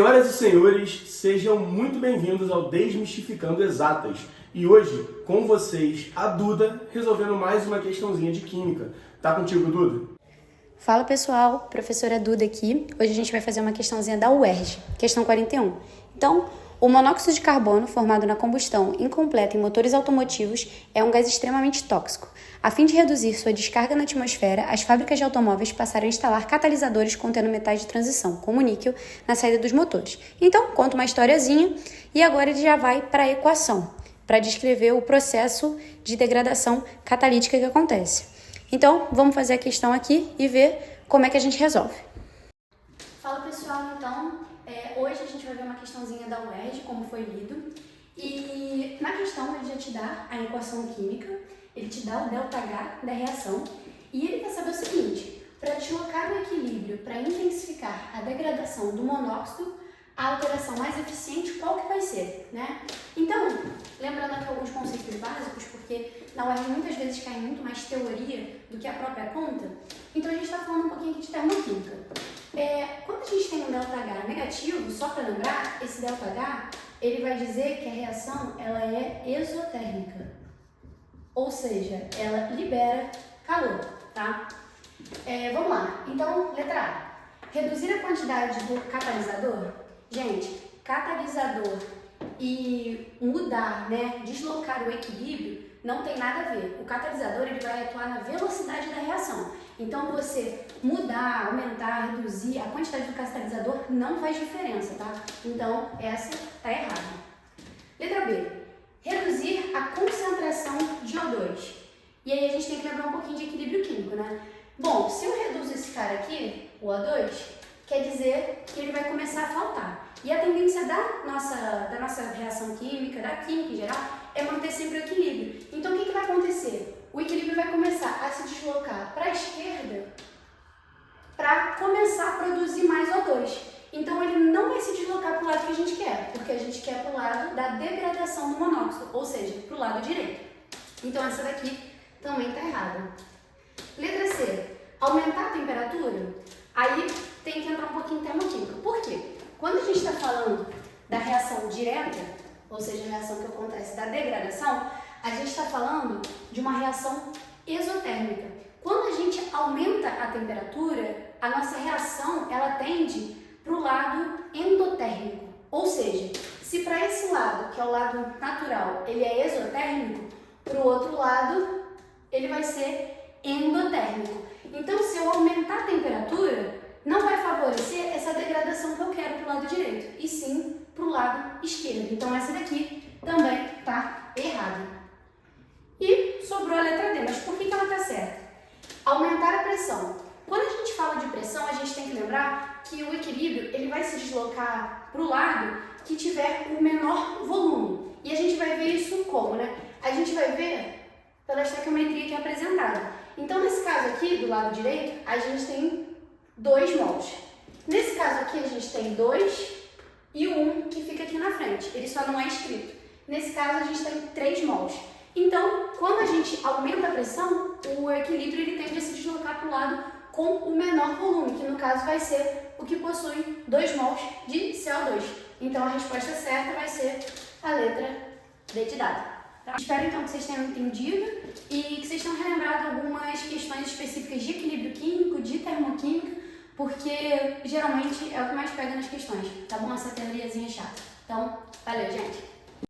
Senhoras e senhores, sejam muito bem-vindos ao Desmistificando Exatas. E hoje, com vocês, a Duda, resolvendo mais uma questãozinha de química. Tá contigo, Duda? Fala pessoal, professora Duda aqui. Hoje a gente vai fazer uma questãozinha da UERJ, questão 41. Então, o monóxido de carbono formado na combustão incompleta em motores automotivos é um gás extremamente tóxico. A fim de reduzir sua descarga na atmosfera, as fábricas de automóveis passaram a instalar catalisadores contendo metais de transição, como níquel, na saída dos motores. Então, conta uma historiazinha e agora ele já vai para a equação, para descrever o processo de degradação catalítica que acontece. Então, vamos fazer a questão aqui e ver como é que a gente resolve. Fala pessoal, então, hoje a gente vai ver uma questãozinha da UERJ, como foi lido. E na questão ele já te dá a equação química, ele te dá o ΔH da reação e ele quer saber o seguinte: para deslocar o equilíbrio, para intensificar a degradação do monóxido, a alteração mais eficiente, qual que vai ser, né? Então, lembrando aqui alguns conceitos básicos, porque na UERJ muitas vezes cai muito mais teoria do que a própria conta, então a gente está falando um pouquinho aqui de termoquímica. Quando a gente tem um ΔH negativo, só para lembrar, esse ΔH, ele vai dizer que a reação ela é exotérmica, ou seja, ela libera calor, tá? Vamos lá, então, letra A. Reduzir a quantidade do catalisador. Gente, catalisador e mudar, né, deslocar o equilíbrio não tem nada a ver. O catalisador ele vai atuar na velocidade da reação. Então, você mudar, aumentar, reduzir a quantidade do catalisador não faz diferença, tá? Então, essa tá errada. Letra B. Reduzir a concentração de O2. E aí a gente tem que lembrar um pouquinho de equilíbrio químico, né? Bom, se eu reduzo esse cara aqui, o O2, quer dizer que ele vai começar a faltar. E a tendência da nossa reação química, da química em geral, é manter sempre o equilíbrio. Então, o que vai acontecer? O equilíbrio vai começar a se deslocar para a esquerda para começar a produzir mais O2. Então, ele não vai se deslocar para o lado que a gente quer, porque a gente quer para o lado da degradação do monóxido, ou seja, para o lado direito. Então, essa daqui também está errada. Letra C. Aumentar a temperatura? Aí tem que entrar um pouquinho em termoquímica. Por quê? Quando a gente está falando da reação direta, ou seja, a reação que acontece da degradação, a gente está falando de uma reação exotérmica. Quando a gente aumenta a temperatura, a nossa reação ela tende para o lado endotérmico. Ou seja, se para esse lado, que é o lado natural, ele é exotérmico, para o outro lado ele vai ser endotérmico. Então, se eu aumentar a temperatura, não vai favorecer essa degradação que eu quero para o lado direito, e sim para o lado esquerdo. Então, essa daqui também está errada. E sobrou a letra D, mas por que ela está certa? Aumentar a pressão. Quando a gente fala de pressão, a gente tem que lembrar que o equilíbrio ele vai se deslocar para o lado que tiver o menor volume. E a gente vai ver isso como, né? A gente vai ver pela estequiometria que é apresentada. Então, nesse caso aqui, do lado direito, a gente tem 2 mols. Nesse caso aqui, a gente tem 2 e o 1 que fica aqui na frente. Ele só não é escrito. Nesse caso, a gente tem 3 mols. Então, quando a gente aumenta a pressão, o equilíbrio ele tende a se deslocar para o lado com o menor volume, que no caso vai ser o que possui 2 mols de CO2. Então, a resposta certa vai ser a letra D de dado. Tá? Espero então que vocês tenham entendido e que vocês tenham relembrado algumas questões específicas de equilíbrio químico, de termoquímica, porque geralmente é o que mais pega nas questões, tá bom? Essa teoriazinha chata. Então,